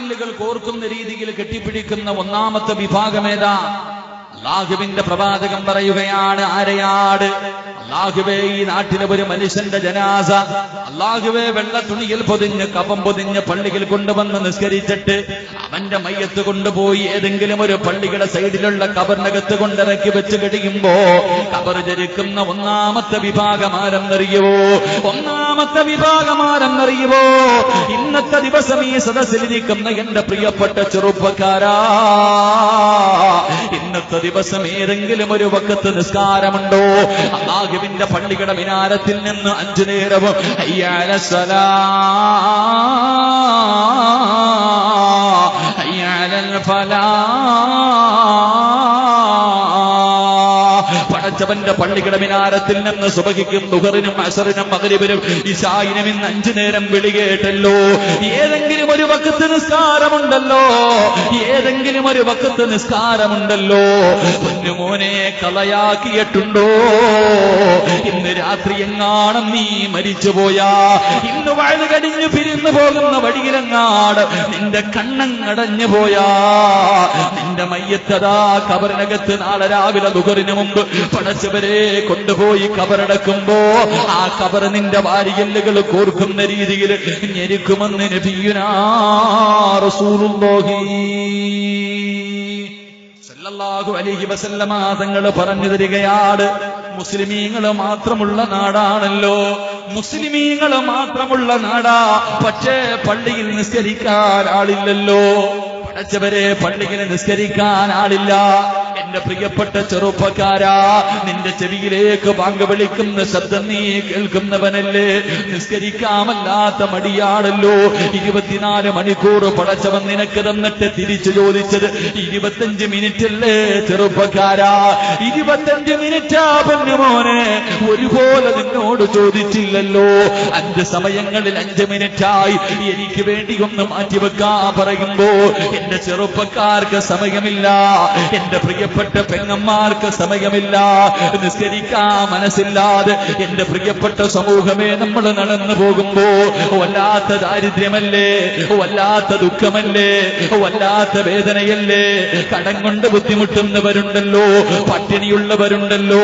വാരിയെല്ലുകൾ കോർക്കുന്ന രീതിയിൽ കെട്ടിപ്പിടിക്കുന്ന ഒന്നാമത്തെ വിഭാഗമേതാ? അല്ലാഹുവിന്റെ പ്രവാചകൻ പറയുകയാണ്, ആരെയാട് അല്ലാഹുവേ, ഈ നാട്ടിലെ ഒരു മനുഷ്യന്റെ ജനാസ അല്ലാഹുവേ വെള്ള തുണിയിൽ പൊതിഞ്ഞ് കഫം പൊതിഞ്ഞ് പള്ളിയിൽ കൊണ്ടുവന്ന് നിസ്കരിച്ചിട്ട് അവന്റെ മയ്യത്ത് കൊണ്ടുപോയി ഏതെങ്കിലും ഒരു പള്ളിയുടെ സൈഡിലുള്ള കബറിനകത്ത് കൊണ്ടിറക്കി വെച്ച് കഴിയുമ്പോ കബർ ജരിക്കുന്ന ഒന്നാമത്തെ വിഭാഗമാരെന്നറിയുവോ? ഒന്നാമത്തെ വിഭാഗമാരെന്നറിയുവോ? ഇന്നത്തെ ദിവസം ഈ സദസ്സിലിരിക്കുന്ന എന്റെ പ്രിയപ്പെട്ട ചെറുപ്പക്കാരാ, ഇന്നത്തെ ദിവസം ഏതെങ്കിലും ഒരു വഖത്ത് നിസ്കാരമുണ്ടോ? അല്ലാഹുവിന്റെ പള്ളിയുടെ മിനാരത്തിൽ നിന്ന് 5 നേരവും ഹയ്യ അലസ്സലാ ഹയ്യ അലൽ ഫലാ പടച്ചവന്റെ പള്ളിയുടെ മിനാരത്തിൽ നിന്ന് സുബഹിക്കും ദുഹറിനും അസറിനും മഗ്രിബിനും ഇശായിനും ഇന്ന് 5 നേരം വിളി കേട്ടല്ലോ. ഏതെങ്കിലും ഒരു വഖത്ത് നിസ്കാരമുണ്ടല്ലോ, ഏതെങ്കിലും ഒരു വഖത്ത് നിസ്കാരമുണ്ടല്ലോ. പൊന്നുമോനെ, കളയാക്കിയിട്ടുണ്ടോ? ഇന്ന് രാത്രി എങ്ങാണം നീ മരിച്ചുപോയാ, ഇന്ന് വയല് കടിഞ്ഞു പിരിഞ്ഞു പോകുന്ന വഴിയിലെങ്ങാട് നിന്റെ കണ്ണങ്ങടഞ്ഞു പോയാ, നിന്റെ മയ്യത്തതാ കബറിനകത്ത് നാളെ രാവിലെ ദുഹറിന് മുമ്പ് പടച്ചവരെ കൊണ്ടുപോയി കബറടക്കുമ്പോ ആ കബർ നിന്റെ വാരിയെല്ലുകൾ കോർക്കുന്ന രീതിയിൽ ഞെരുക്കുമെന്ന് നബിയുനാ റസൂലുള്ളാഹി സല്ലല്ലാഹു അലൈഹി വസല്ലമ തങ്ങൾ പറഞ്ഞു തരികയാണ്. മുസ്ലിമീങ്ങൾ മാത്രമുള്ള നാടാണല്ലോ, മുസ്ലിമീങ്ങൾ മാത്രമുള്ള നാടാ, പക്ഷേ പള്ളിയിൽ നിസ്കരിക്കാൻ ആളില്ലല്ലോ. പടച്ചവരെ, പള്ളിയിൽ നിസ്കരിക്കാൻ ആളില്ല. എന്റെ പ്രിയപ്പെട്ട ചെറുപ്പക്കാരാ, നിന്റെ ചെവിയിലേക്ക് ബാങ്ക് വിളിക്കുന്ന ശബ്ദം നീ കേൾക്കുന്നവനല്ലേ? നിസ്കരിക്കാമല്ലാത്ത മടിയാണല്ലോ. 24 മണിക്കൂർ പടച്ചവൻ നിനക്ക് തന്നിട്ട് തിരിച്ചു ചോദിച്ചത് 25 മിനിറ്റല്ലേ ചെറുപ്പക്കാരാ? 25 മിനിറ്റാ പൊന്നുമോനെ, ഒരുപോലെ നിന്നോട് ചോദിച്ചില്ലല്ലോ. 5 സമയങ്ങളിൽ 5 മിനിറ്റായി എനിക്ക് വേണ്ടി ഒന്ന് മാറ്റിവെക്കാൻ പറയുമ്പോ എന്റെ ചെറുപ്പക്കാർക്ക് സമയമില്ല, എന്റെ പ്രിയപ്പെട്ട പെങ്ങന്മാർക്ക് സമയമില്ല, നിസ്കരിക്കാൻ മനസ്സില്ലാതെ എന്റെ പ്രിയപ്പെട്ട സമൂഹമേ നമ്മൾ നടന്നു പോകുമ്പോ വല്ലാത്ത ദാരിദ്ര്യമല്ലേ, വല്ലാത്ത ദുഃഖമല്ലേ, വല്ലാത്ത വേദനയല്ലേ? കടം കൊണ്ട് ബുദ്ധിമുട്ടുന്നവരുണ്ടല്ലോ, പട്ടിണിയുള്ളവരുണ്ടല്ലോ,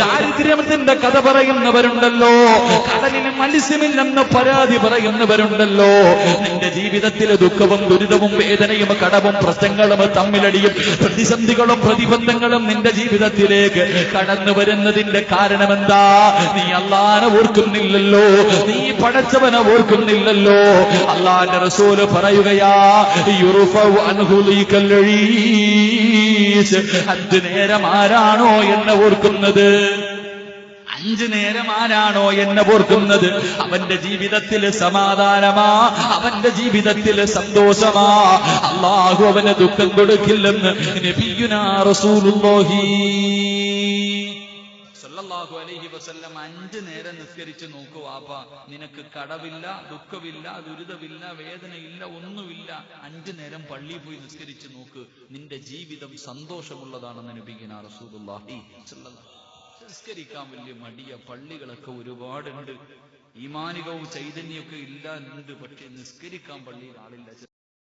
ദാരിദ്ര്യത്തിന്റെ കഥ പറയുന്നവരുണ്ടല്ലോ, കടലിന് മത്സ്യമില്ലെന്ന് പരാതി പറയുന്നവരുണ്ടല്ലോ. നിന്റെ ജീവിതത്തിൽ ദുഃഖവും ദുരിതവും വേദനയും കടവും പ്രശ്നങ്ങളും തമ്മിലടിയും പ്രതിസന്ധികളും പ്രതിബന്ധങ്ങളും നിന്റെ ജീവിതത്തിലേക്ക് കടന്നു വരുന്നതിന്റെ കാരണമെന്താ? നീ അല്ലാഹനെ ഓർക്കുന്നില്ലല്ലോ, നീ പടച്ചവനെ ഓർക്കുന്നില്ലല്ലോ. അല്ലാഹുവിന്റെ റസൂല് പറയുകയാ, യുർഫഉ അൻഹു ലീകൽ ഈസ്. 5 നേരം ആരാണോ എന്നെ ഓർക്കുന്നത്, 5 നേരം ആരാണോ എന്നെ ഓർക്കുന്നത്, അവന്റെ ജീവിതത്തിൽ സമാധാനമാ, അവന്റെ ജീവിതത്തിൽ സന്തോഷമാ. അല്ലാഹു അവന് ദുഃഖം കൊടുക്കില്ലെന്ന് നബിയുനാ റസൂലുള്ളാഹി സല്ലല്ലാഹു അലൈഹി വസല്ലം 5 നേരം നിസ്കരിച്ചു നോക്കൂ വാപ്പാ, നിനക്ക് കടവില്ല, ദുഃഖമില്ല, ദുരിതമില്ല, വേദനയില്ല, ഒന്നുമില്ല. 5 നേരം പള്ളിയിൽ പോയി നിസ്കരിച്ചു നോക്ക്, നിന്റെ ജീവിതം സന്തോഷമുള്ളതാണെന്ന് നബിയുനാ റസൂലുള്ളാഹി സല്ലല്ലാഹു. നിസ്കരിക്കാൻ വലിയ മടിയ, പള്ളികളൊക്കെ ഒരുപാടുണ്ട്, ഈമാനികവും ചൈതന്യമൊക്കെ ഇല്ല ഉണ്ട്, പക്ഷെ നിസ്കരിക്കാൻ പള്ളിയിൽ ആളില്ല.